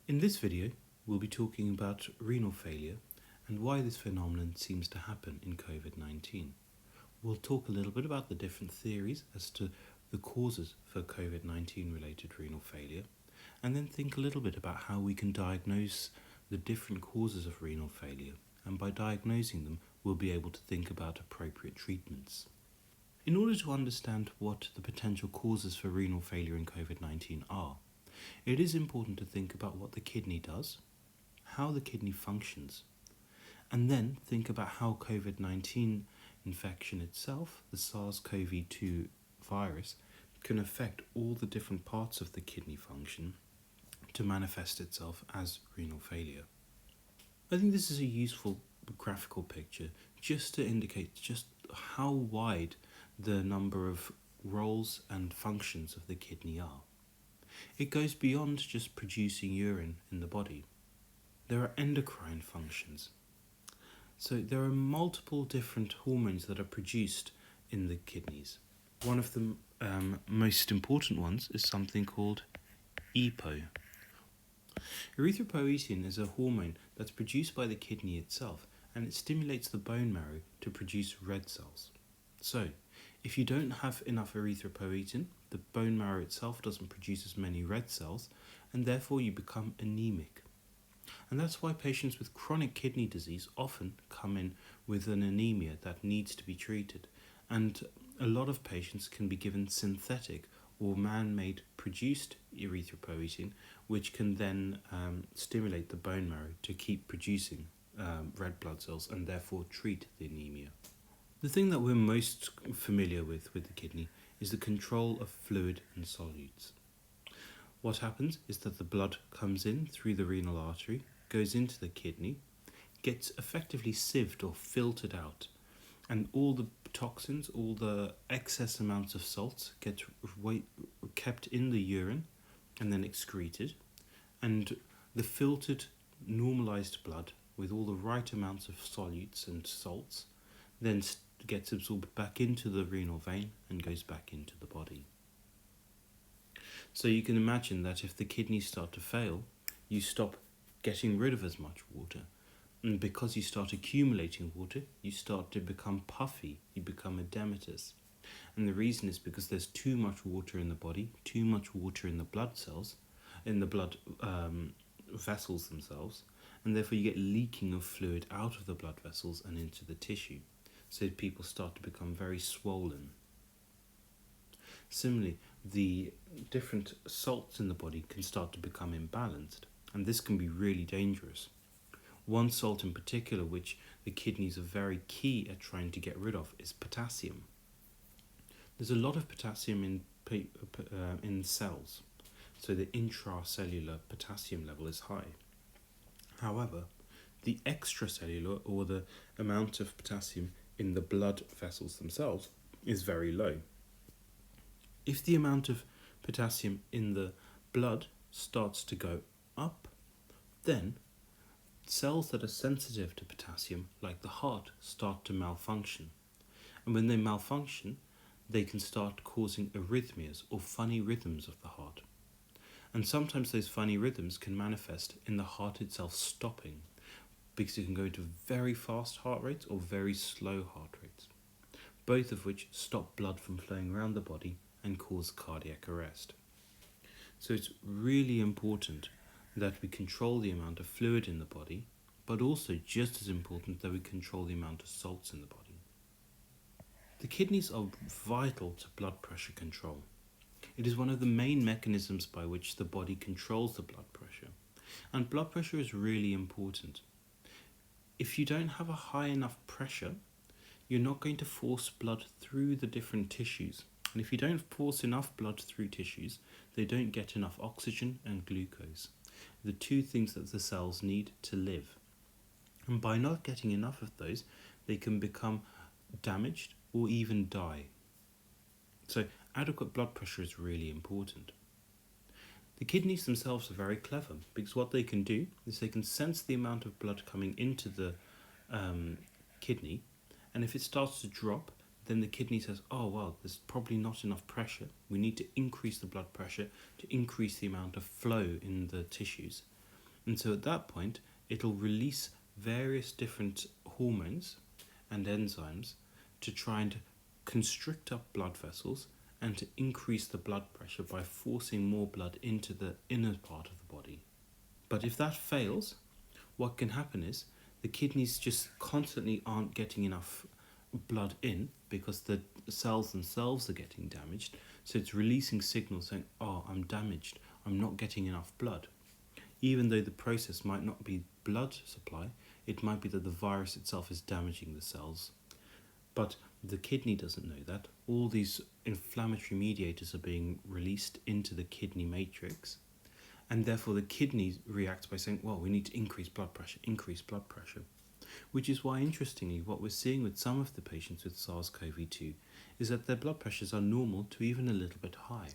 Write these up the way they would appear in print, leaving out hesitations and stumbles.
In this video, we'll be talking about renal failure and why this phenomenon seems to happen in COVID-19. We'll talk a little bit about the different theories as to the causes for COVID-19 related renal failure, and then think a little bit about how we can diagnose the different causes of renal failure, and by diagnosing them, we'll be able to think about appropriate treatments. In order to understand what the potential causes for renal failure in COVID-19 are, it is important to think about what the kidney does, how the kidney functions, and then think about how COVID-19 infection itself, the SARS-CoV-2 virus, can affect all the different parts of the kidney function to manifest itself as renal failure. I think this is a useful graphical picture just to indicate just how wide the number of roles and functions of the kidney are. It goes beyond just producing urine in the body. There are endocrine functions. So there are multiple different hormones that are produced in the kidneys. One of the most important ones is something called EPO. Erythropoietin is a hormone that's produced by the kidney itself, and it stimulates the bone marrow to produce red cells. So, if you don't have enough erythropoietin, the bone marrow itself doesn't produce as many red cells, and therefore you become anemic. And that's why patients with chronic kidney disease often come in with an anemia that needs to be treated. And a lot of patients can be given synthetic or man-made produced erythropoietin, which can then stimulate the bone marrow to keep producing red blood cells and therefore treat the anemia. The thing that we're most familiar with the kidney is the control of fluid and solutes. What happens is that the blood comes in through the renal artery, goes into the kidney, gets effectively sieved or filtered out, and all the toxins, all the excess amounts of salts get kept in the urine and then excreted, and the filtered, normalized blood with all the right amounts of solutes and salts then gets absorbed back into the renal vein and goes back into the body. So you can imagine that if the kidneys start to fail, you stop getting rid of as much water. And because you start accumulating water, you start to become puffy, you become edematous. And the reason is because there's too much water in the body, too much water in the blood cells, in the blood vessels themselves, and therefore you get leaking of fluid out of the blood vessels and into the tissue. So people start to become very swollen. Similarly, the different salts in the body can start to become imbalanced, and this can be really dangerous. One salt in particular, which the kidneys are very key at trying to get rid of, is potassium. There's a lot of potassium in cells, so the intracellular potassium level is high. However, the extracellular, or the amount of potassium in the blood vessels themselves, is very low. If the amount of potassium in the blood starts to go up, then cells that are sensitive to potassium, like the heart, start to malfunction. And when they malfunction, they can start causing arrhythmias or funny rhythms of the heart. And sometimes those funny rhythms can manifest in the heart itself stopping, because it can go into very fast heart rates or very slow heart rates, both of which stop blood from flowing around the body and cause cardiac arrest. So it's really important that we control the amount of fluid in the body, but also just as important that we control the amount of salts in the body. The kidneys are vital to blood pressure control. It is one of the main mechanisms by which the body controls the blood pressure, and blood pressure is really important. If you don't have a high enough pressure, you're not going to force blood through the different tissues. And if you don't force enough blood through tissues, they don't get enough oxygen and glucose, the two things that the cells need to live. And by not getting enough of those, they can become damaged or even die. So adequate blood pressure is really important. The kidneys themselves are very clever, because what they can do is they can sense the amount of blood coming into the kidney, and if it starts to drop, then the kidney says, oh well, there's probably not enough pressure, we need to increase the blood pressure to increase the amount of flow in the tissues, And so at that point, it'll release various different hormones and enzymes to try and constrict up blood vessels and to increase the blood pressure by forcing more blood into the inner part of the body. But if that fails, what can happen is the kidneys just constantly aren't getting enough blood in because the cells themselves are getting damaged. So it's releasing signals saying, oh, I'm damaged, I'm not getting enough blood. Even though the process might not be blood supply, it might be that the virus itself is damaging the cells. But the kidney doesn't know that. All these inflammatory mediators are being released into the kidney matrix, and therefore the kidney reacts by saying, well, we need to increase blood pressure. Which is why, interestingly, what we're seeing with some of the patients with SARS-CoV-2 is that their blood pressures are normal to even a little bit high.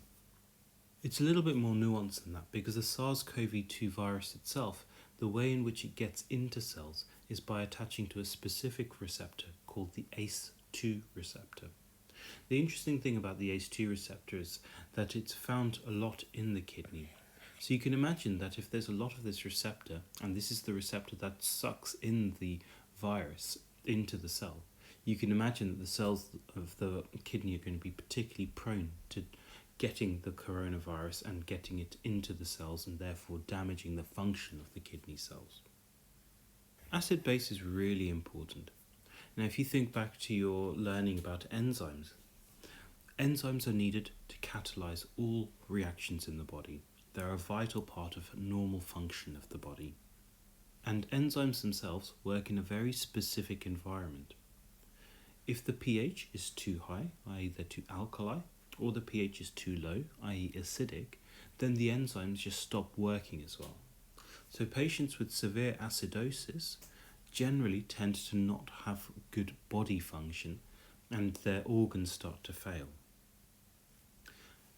It's a little bit more nuanced than that, because the SARS-CoV-2 virus itself, the way in which it gets into cells is by attaching to a specific receptor called the ACE2 receptor. The interesting thing about the ACE2 receptor is that it's found a lot in the kidney. So you can imagine that if there's a lot of this receptor, and this is the receptor that sucks in the virus into the cell, you can imagine that the cells of the kidney are going to be particularly prone to getting the coronavirus and getting it into the cells and therefore damaging the function of the kidney cells. Acid base is really important. Now, if you think back to your learning about enzymes are needed to catalyze all reactions in the body. They're a vital part of normal function of the body. And enzymes themselves work in a very specific environment. If the pH is too high, i.e. they're too alkali, or the pH is too low, i.e. acidic, then the enzymes just stop working as well. So patients with severe acidosis generally tend to not have good body function and their organs start to fail.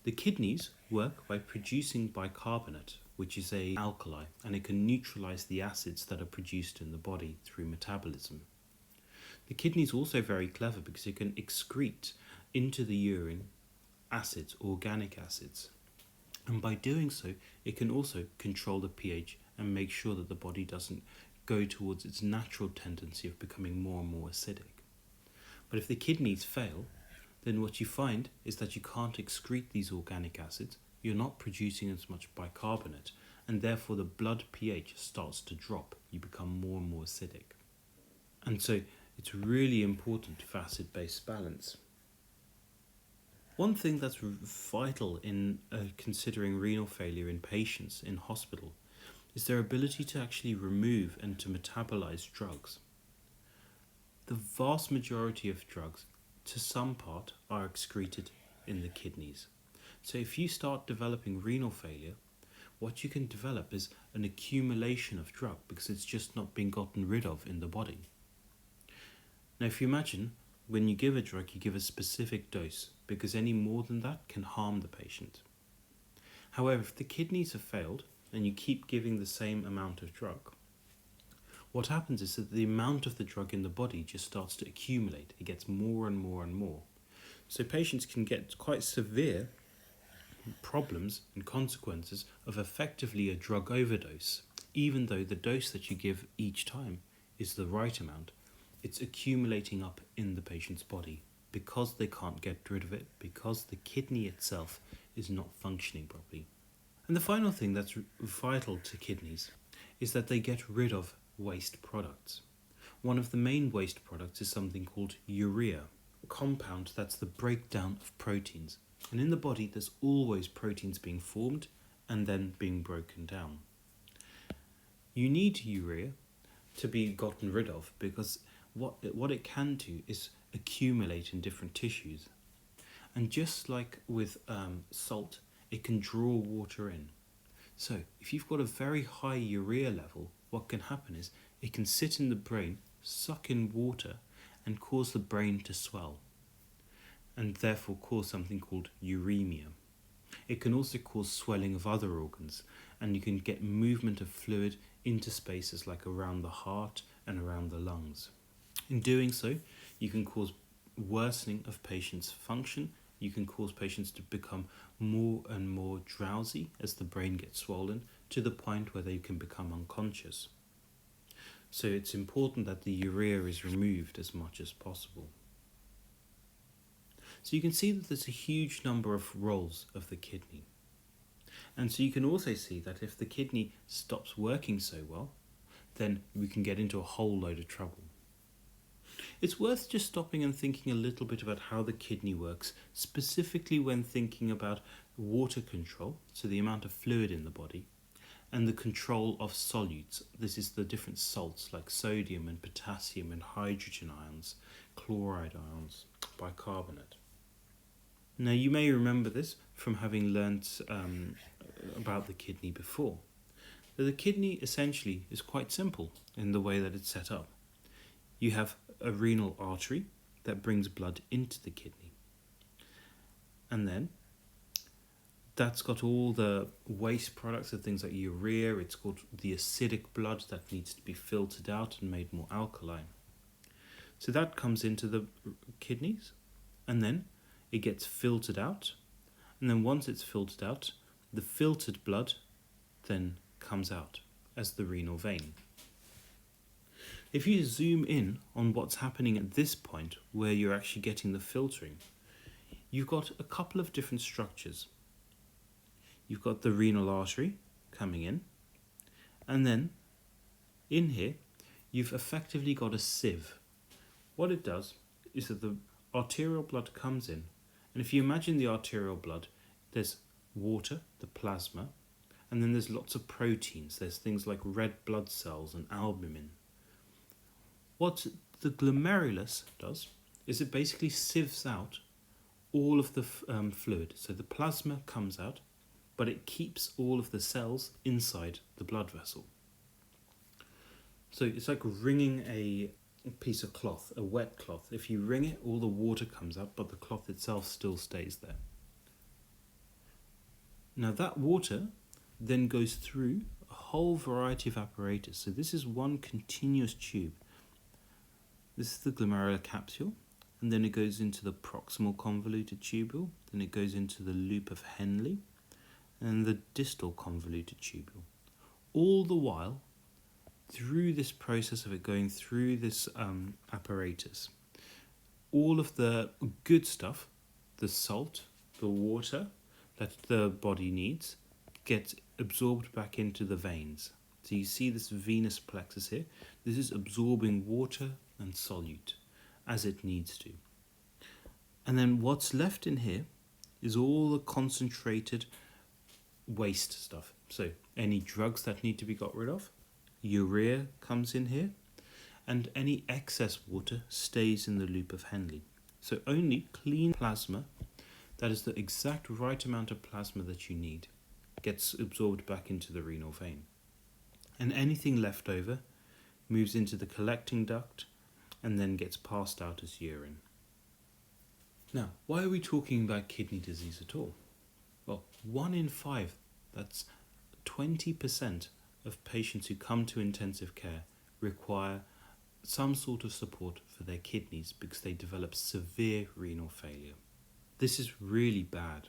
The kidneys work by producing bicarbonate, which is an alkali, and it can neutralize the acids that are produced in the body through metabolism. The kidney is also very clever because it can excrete into the urine acids, organic acids. And by doing so, it can also control the pH and make sure that the body doesn't go towards its natural tendency of becoming more and more acidic. But if the kidneys fail, then what you find is that you can't excrete these organic acids, you're not producing as much bicarbonate, and therefore the blood pH starts to drop. You become more and more acidic. And so it's really important for acid-base balance. One thing that's vital in considering renal failure in patients in hospital is their ability to actually remove and to metabolize drugs. The vast majority of drugs, to some part, are excreted in the kidneys. So if you start developing renal failure, what you can develop is an accumulation of drug because it's just not being gotten rid of in the body. Now, if you imagine, when you give a drug, you give a specific dose because any more than that can harm the patient. However, if the kidneys have failed and you keep giving the same amount of drug, what happens is that the amount of the drug in the body just starts to accumulate. It gets more and more and more. So patients can get quite severe problems and consequences of effectively a drug overdose. Even though the dose that you give each time is the right amount, it's accumulating up in the patient's body because they can't get rid of it, because the kidney itself is not functioning properly. And the final thing that's vital to kidneys is that they get rid of waste products. One of the main waste products is something called urea, a compound that's the breakdown of proteins. And in the body, there's always proteins being formed and then being broken down. You need urea to be gotten rid of because what it can do is accumulate in different tissues. And just like with salt, it can draw water in. So if you've got a very high urea level, what can happen is it can sit in the brain, suck in water, and cause the brain to swell, and therefore cause something called uremia. It can also cause swelling of other organs, and you can get movement of fluid into spaces like around the heart and around the lungs. In doing so, you can cause worsening of patients' function. You can cause patients to become more and more drowsy as the brain gets swollen, to the point where they can become unconscious. So it's important that the urea is removed as much as possible. So you can see that there's a huge number of roles of the kidney. And so you can also see that if the kidney stops working so well, then we can get into a whole load of trouble. It's worth just stopping and thinking a little bit about how the kidney works, specifically when thinking about water control, so the amount of fluid in the body, and the control of solutes. This is the different salts like sodium and potassium and hydrogen ions, chloride ions, bicarbonate. Now you may remember this from having learnt about the kidney before. The kidney essentially is quite simple in the way that it's set up. You have a renal artery that brings blood into the kidney. And then that's got all the waste products of things like urea. It's got the acidic blood that needs to be filtered out and made more alkaline. So that comes into the kidneys, and then it gets filtered out. And then once it's filtered out, the filtered blood then comes out as the renal vein. If you zoom in on what's happening at this point where you're actually getting the filtering, you've got a couple of different structures. You've got the renal artery coming in, and then in here you've effectively got a sieve. What it does is that the arterial blood comes in, and if you imagine the arterial blood, there's water, the plasma, and then there's lots of proteins. There's things like red blood cells and albumin. What the glomerulus does is it basically sieves out all of the fluid. So the plasma comes out, but it keeps all of the cells inside the blood vessel. So it's like wringing a piece of cloth, a wet cloth. If you wring it, all the water comes out, but the cloth itself still stays there. Now that water then goes through a whole variety of apparatus. So this is one continuous tube. This is the glomerular capsule, and then it goes into the proximal convoluted tubule, then it goes into the loop of Henle, and the distal convoluted tubule. All the while, through this process of it going through this apparatus, all of the good stuff, the salt, the water that the body needs, gets absorbed back into the veins. So you see this venous plexus here. This is absorbing water and solute as it needs to. And then what's left in here is all the concentrated waste stuff. So any drugs that need to be got rid of, urea comes in here, and any excess water stays in the loop of Henle. So only clean plasma, that is the exact right amount of plasma that you need, gets absorbed back into the renal vein. And anything left over moves into the collecting duct and then gets passed out as urine. Now, why are we talking about kidney disease at all? Well, 1 in 5, that's 20% of patients who come to intensive care require some sort of support for their kidneys because they develop severe renal failure. This is really bad.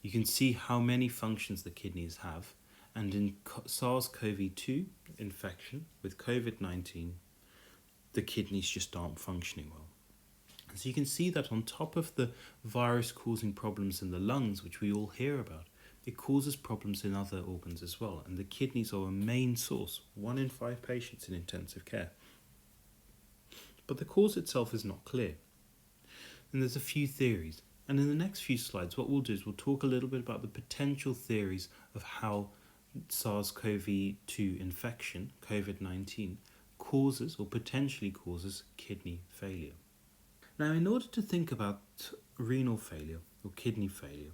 You can see how many functions the kidneys have, and in SARS-CoV-2 infection with COVID-19, the kidneys just aren't functioning well. And so you can see that on top of the virus causing problems in the lungs, which we all hear about, it causes problems in other organs as well, and the kidneys are a main source, 1 in 5 patients in intensive care. But the cause itself is not clear. And there's a few theories. And in the next few slides, what we'll do is we'll talk a little bit about the potential theories of how SARS-CoV-2 infection, COVID-19, causes or potentially causes kidney failure. Now, in order to think about renal failure or kidney failure,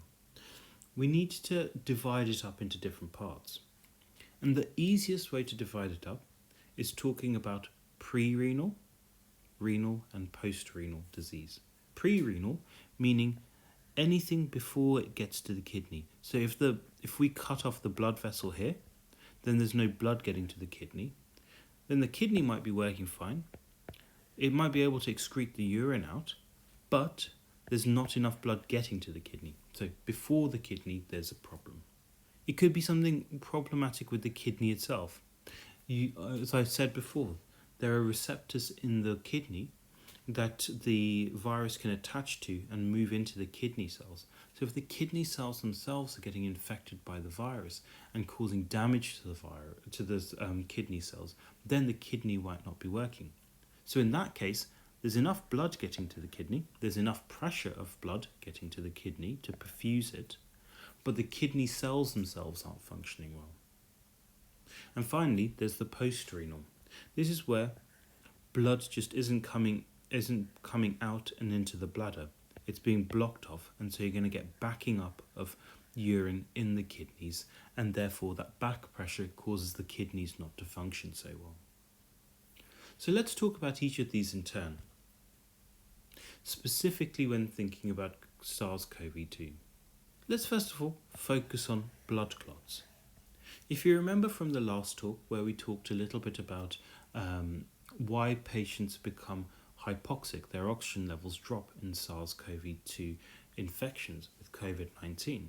we need to divide it up into different parts. And the easiest way to divide it up is talking about pre-renal, renal, and post-renal disease. Pre-renal meaning anything before it gets to the kidney. So if we cut off the blood vessel here, then there's no blood getting to the kidney. Then the kidney might be working fine. It might be able to excrete the urine out, but there's not enough blood getting to the kidney. So before the kidney, there's a problem. It could be something problematic with the kidney itself. As I said before, there are receptors in the kidney that the virus can attach to and move into the kidney cells. So if the kidney cells themselves are getting infected by the virus and causing damage to the kidney cells, then the kidney might not be working. So in that case, there's enough blood getting to the kidney, there's enough pressure of blood getting to the kidney to perfuse it, but the kidney cells themselves aren't functioning well. And finally, there's the post-renal. This is where blood just isn't coming out and into the bladder. It's being blocked off, and so you're going to get backing up of urine in the kidneys, and therefore that back pressure causes the kidneys not to function so well. So let's talk about each of these in turn. Specifically when thinking about SARS-CoV-2. Let's first of all focus on blood clots. If you remember from the last talk where we talked a little bit about why patients become hypoxic, their oxygen levels drop in SARS-CoV-2 infections with COVID-19.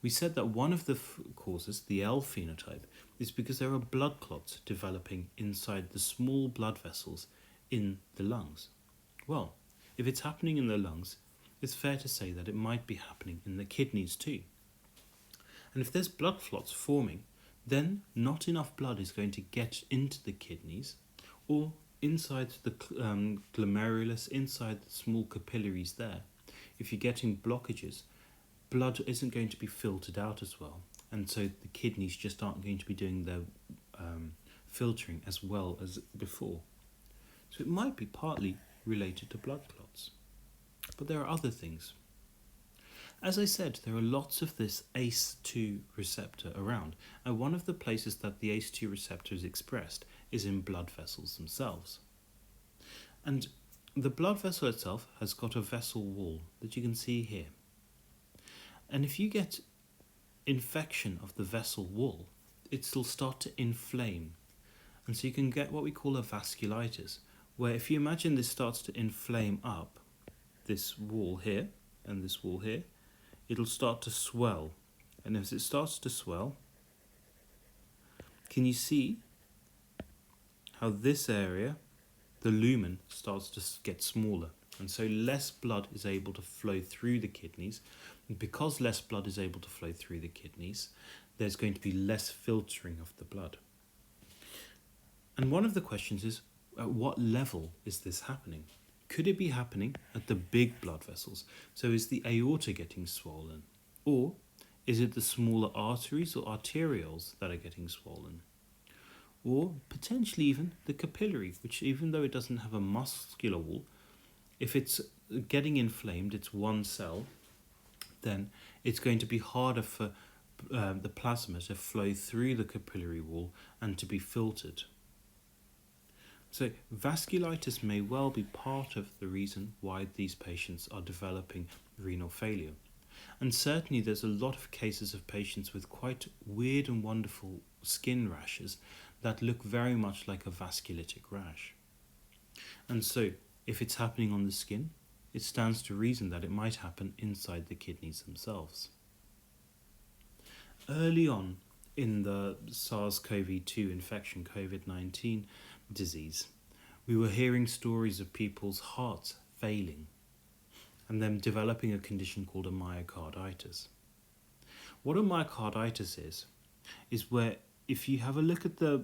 We said that one of the causes, the L phenotype, is because there are blood clots developing inside the small blood vessels in the lungs. Well, if it's happening in the lungs, it's fair to say that it might be happening in the kidneys too. And if there's blood clots forming, then not enough blood is going to get into the kidneys or inside the glomerulus, inside the small capillaries there. If you're getting blockages, blood isn't going to be filtered out as well, and so the kidneys just aren't going to be doing their filtering as well as before. So it might be partly related to blood clots. But there are other things. As I said, there are lots of this ACE2 receptor around, and one of the places that the ACE2 receptor is expressed is in blood vessels themselves. And the blood vessel itself has got a vessel wall that you can see here. And if you get infection of the vessel wall, it will start to inflame. And so you can get what we call a vasculitis, where if you imagine this starts to inflame up, this wall here and this wall here, it'll start to swell. And as it starts to swell, can you see how this area, the lumen, starts to get smaller? And so less blood is able to flow through the kidneys. And because less blood is able to flow through the kidneys, there's going to be less filtering of the blood. And one of the questions is, at what level is this happening? Could it be happening at the big blood vessels? So is the aorta getting swollen? Or is it the smaller arteries or arterioles that are getting swollen? Or potentially even the capillary, which even though it doesn't have a muscular wall, if it's getting inflamed, it's one cell, then it's going to be harder for the plasma to flow through the capillary wall and to be filtered. So vasculitis may well be part of the reason why these patients are developing renal failure. And certainly there's a lot of cases of patients with quite weird and wonderful skin rashes that look very much like a vasculitic rash. And so if it's happening on the skin, it stands to reason that it might happen inside the kidneys themselves. Early on in the SARS-CoV-2 infection, COVID-19 disease, we were hearing stories of people's hearts failing and them developing a condition called a myocarditis. What a myocarditis is where if you have a look at the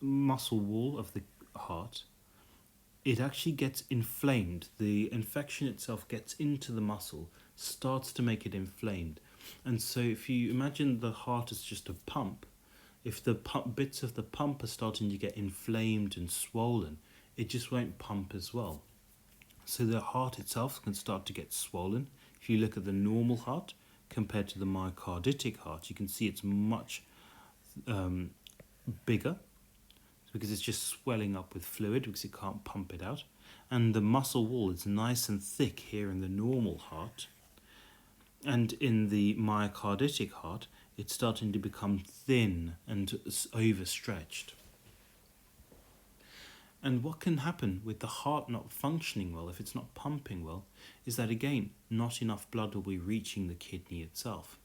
muscle wall of the heart, it actually gets inflamed. The infection itself gets into the muscle, starts to make it inflamed. And so if you imagine the heart as just a pump, if the bits of the pump are starting to get inflamed and swollen, it just won't pump as well. So the heart itself can start to get swollen. If you look at the normal heart compared to the myocarditic heart, you can see it's much bigger because it's just swelling up with fluid because it can't pump it out. And the muscle wall is nice and thick here in the normal heart. And in the myocarditic heart, it's starting to become thin and overstretched. And what can happen with the heart not functioning well, if it's not pumping well, is that again, not enough blood will be reaching the kidney itself.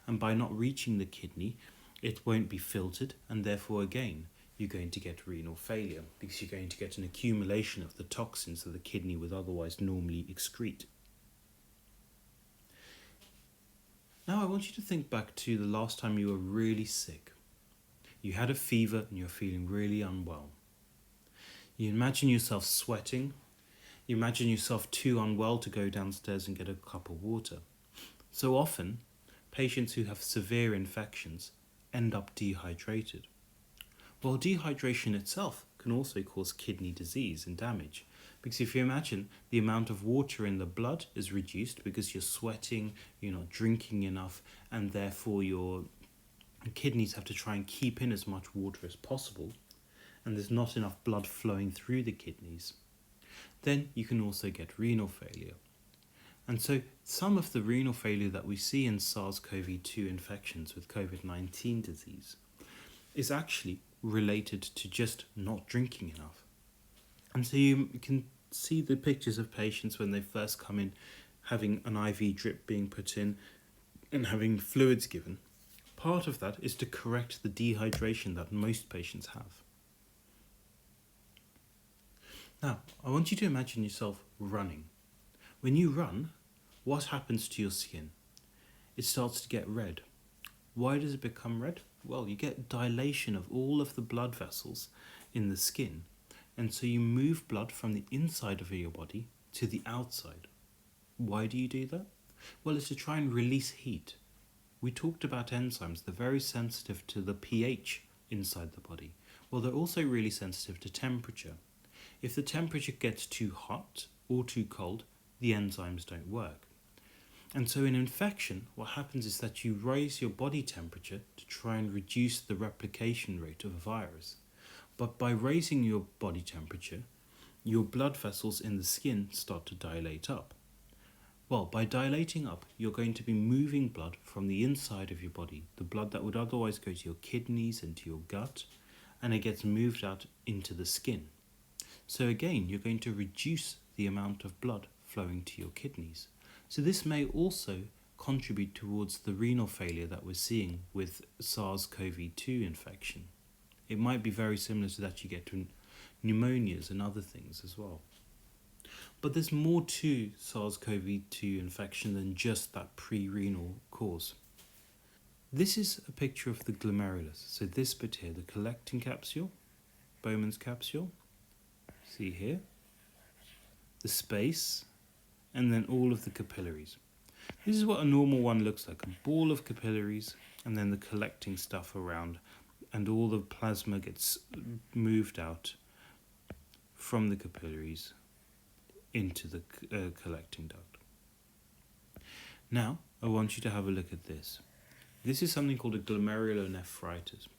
and by not reaching the kidney, it won't be filtered, and therefore again, you're going to get renal failure because you're going to get an accumulation of the toxins that the kidney would otherwise normally excrete. Now I want you to think back to the last time you were really sick. You had a fever and you're feeling really unwell. You imagine yourself sweating. You imagine yourself too unwell to go downstairs and get a cup of water. So often, patients who have severe infections end up dehydrated. Well, dehydration itself can also cause kidney disease and damage, because if you imagine the amount of water in the blood is reduced because you're sweating, you're not drinking enough, and therefore your kidneys have to try and keep in as much water as possible, and there's not enough blood flowing through the kidneys, then you can also get renal failure. And so some of the renal failure that we see in SARS-CoV-2 infections with COVID-19 disease is actually related to just not drinking enough. And so you can see the pictures of patients when they first come in, having an IV drip being put in and having fluids given. Part of that is to correct the dehydration that most patients have. Now, I want you to imagine yourself running. When you run, what happens to your skin? It starts to get red. Why does it become red? Well, you get dilation of all of the blood vessels in the skin, and so you move blood from the inside of your body to the outside. Why do you do that? Well, it's to try and release heat. We talked about enzymes. They're very sensitive to the pH inside the body. Well, they're also really sensitive to temperature. If the temperature gets too hot or too cold, the enzymes don't work. And so in infection, what happens is that you raise your body temperature to try and reduce the replication rate of a virus. But by raising your body temperature, your blood vessels in the skin start to dilate up. Well, by dilating up, you're going to be moving blood from the inside of your body, the blood that would otherwise go to your kidneys and to your gut, and it gets moved out into the skin. So again, you're going to reduce the amount of blood flowing to your kidneys. So this may also contribute towards the renal failure that we're seeing with SARS-CoV-2 infection. It might be very similar to that you get to pneumonias and other things as well. But there's more to SARS-CoV-2 infection than just that pre-renal cause. This is a picture of the glomerulus. So this bit here, the collecting capsule, Bowman's capsule, see here, the space, and then all of the capillaries. This is what a normal one looks like, a ball of capillaries, and then the collecting stuff around, and all the plasma gets moved out from the capillaries into the collecting duct. Now, I want you to have a look at this. This is something called a glomerular nephritis.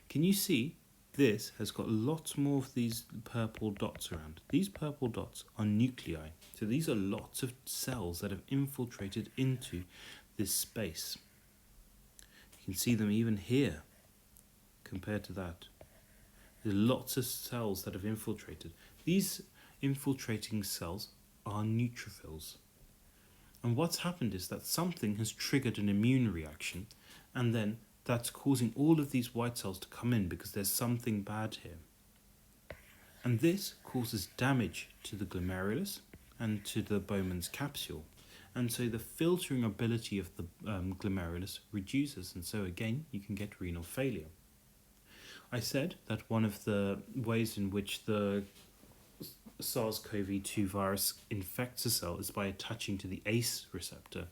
Can you see? This has got lots more of these purple dots around. These purple dots are nuclei. So these are lots of cells that have infiltrated into this space. You can see them even here compared to that. There's lots of cells that have infiltrated. These infiltrating cells are neutrophils. And what's happened is that something has triggered an immune reaction, and then that's causing all of these white cells to come in because there's something bad here. And this causes damage to the glomerulus and to the Bowman's capsule. And so the filtering ability of the glomerulus reduces, and so again, you can get renal failure. I said that one of the ways in which the SARS-CoV-2 virus infects a cell is by attaching to the ACE receptor.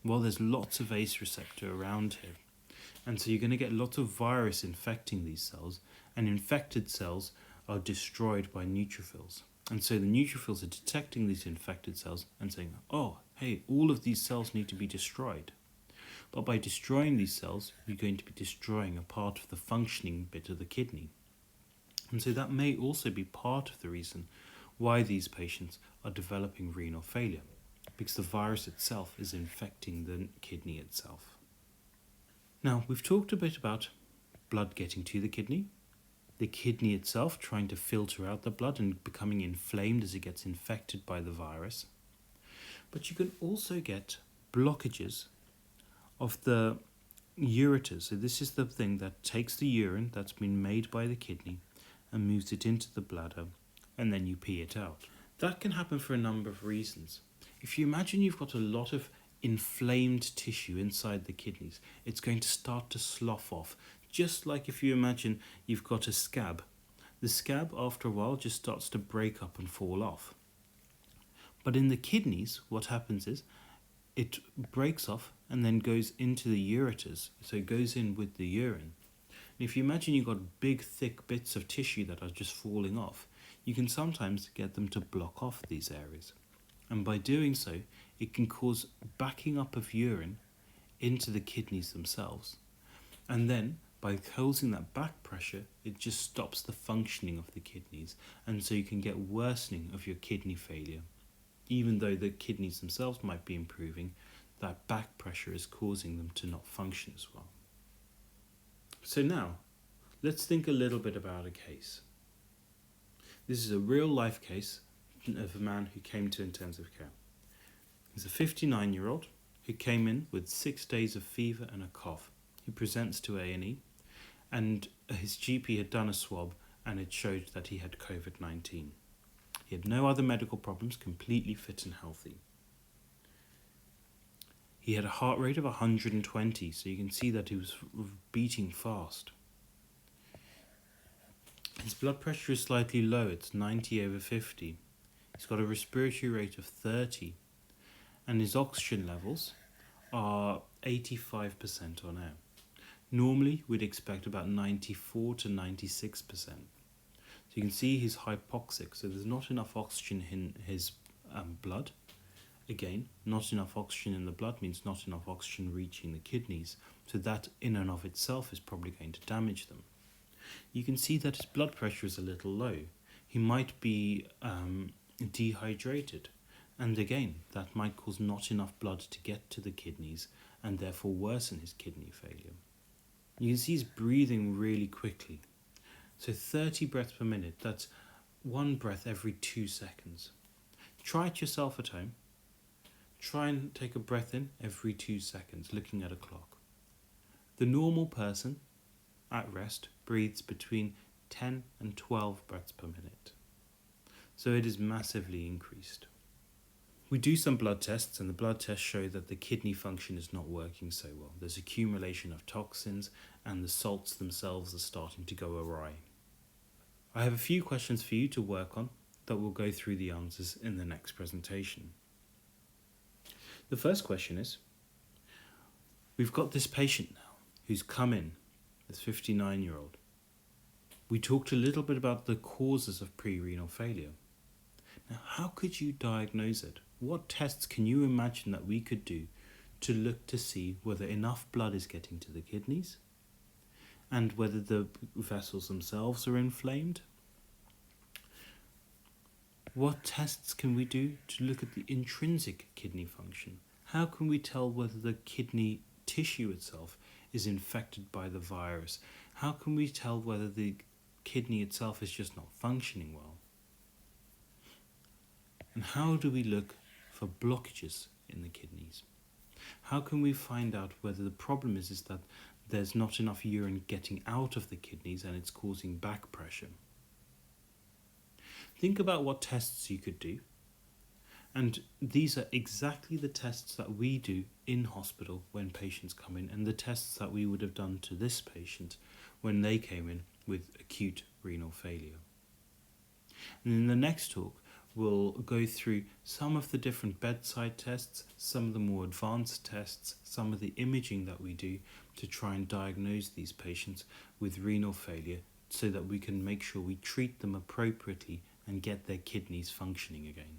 Well, there's lots of ACE receptor around here. And so you're going to get lots of virus infecting these cells, and infected cells are destroyed by neutrophils. And so the neutrophils are detecting these infected cells and saying, oh, hey, all of these cells need to be destroyed. But by destroying these cells, you're going to be destroying a part of the functioning bit of the kidney. And so that may also be part of the reason why these patients are developing renal failure, because the virus itself is infecting the kidney itself. Now, we've talked a bit about blood getting to the kidney itself trying to filter out the blood and becoming inflamed as it gets infected by the virus. But you can also get blockages of the ureter. So this is the thing that takes the urine that's been made by the kidney and moves it into the bladder, and then you pee it out. That can happen for a number of reasons. If you imagine you've got a lot of inflamed tissue inside the kidneys, it's going to start to slough off, just like if you imagine you've got a scab. The scab, after a while, just starts to break up and fall off. But in the kidneys, what happens is it breaks off and then goes into the ureters, so it goes in with the urine. And if you imagine you've got big, thick bits of tissue that are just falling off, you can sometimes get them to block off these areas. And by doing so, it can cause backing up of urine into the kidneys themselves. And then, by causing that back pressure, it just stops the functioning of the kidneys, and so you can get worsening of your kidney failure. Even though the kidneys themselves might be improving, that back pressure is causing them to not function as well. So now, let's think a little bit about a case. This is a real life case of a man who came to intensive care. He's a 59-year-old who came in with 6 days of fever and a cough. He presents to A&E, and his GP had done a swab and it showed that he had COVID-19. He had no other medical problems, completely fit and healthy. He had a heart rate of 120, so you can see that he was beating fast. His blood pressure is slightly low, it's 90/50. He's got a respiratory rate of 30, and his oxygen levels are 85% on air. Normally, we'd expect about 94 to 96%. So you can see he's hypoxic, so there's not enough oxygen in his blood. Again, not enough oxygen in the blood means not enough oxygen reaching the kidneys, so that in and of itself is probably going to damage them. You can see that his blood pressure is a little low. He might be dehydrated, and again, that might cause not enough blood to get to the kidneys and therefore worsen his kidney failure. You can see he's breathing really quickly. So 30 breaths per minute, that's 1 breath every 2 seconds. Try it yourself at home. Try and take a breath in every 2 seconds, looking at a clock. The normal person at rest breathes between 10 and 12 breaths per minute. So it is massively increased. We do some blood tests, and the blood tests show that the kidney function is not working so well. There's accumulation of toxins, and the salts themselves are starting to go awry. I have a few questions for you to work on that we'll go through the answers in the next presentation. The first question is, we've got this patient now who's come in, this 59-year-old. We talked a little bit about the causes of pre-renal failure. Now, how could you diagnose it? What tests can you imagine that we could do to look to see whether enough blood is getting to the kidneys and whether the vessels themselves are inflamed? What tests can we do to look at the intrinsic kidney function? How can we tell whether the kidney tissue itself is infected by the virus? How can we tell whether the kidney itself is just not functioning well? And how do we look for blockages in the kidneys? How can we find out whether the problem is that there's not enough urine getting out of the kidneys and it's causing back pressure? Think about what tests you could do. And these are exactly the tests that we do in hospital when patients come in, and the tests that we would have done to this patient when they came in with acute renal failure. And in the next talk, we'll go through some of the different bedside tests, some of the more advanced tests, some of the imaging that we do to try and diagnose these patients with renal failure so that we can make sure we treat them appropriately and get their kidneys functioning again.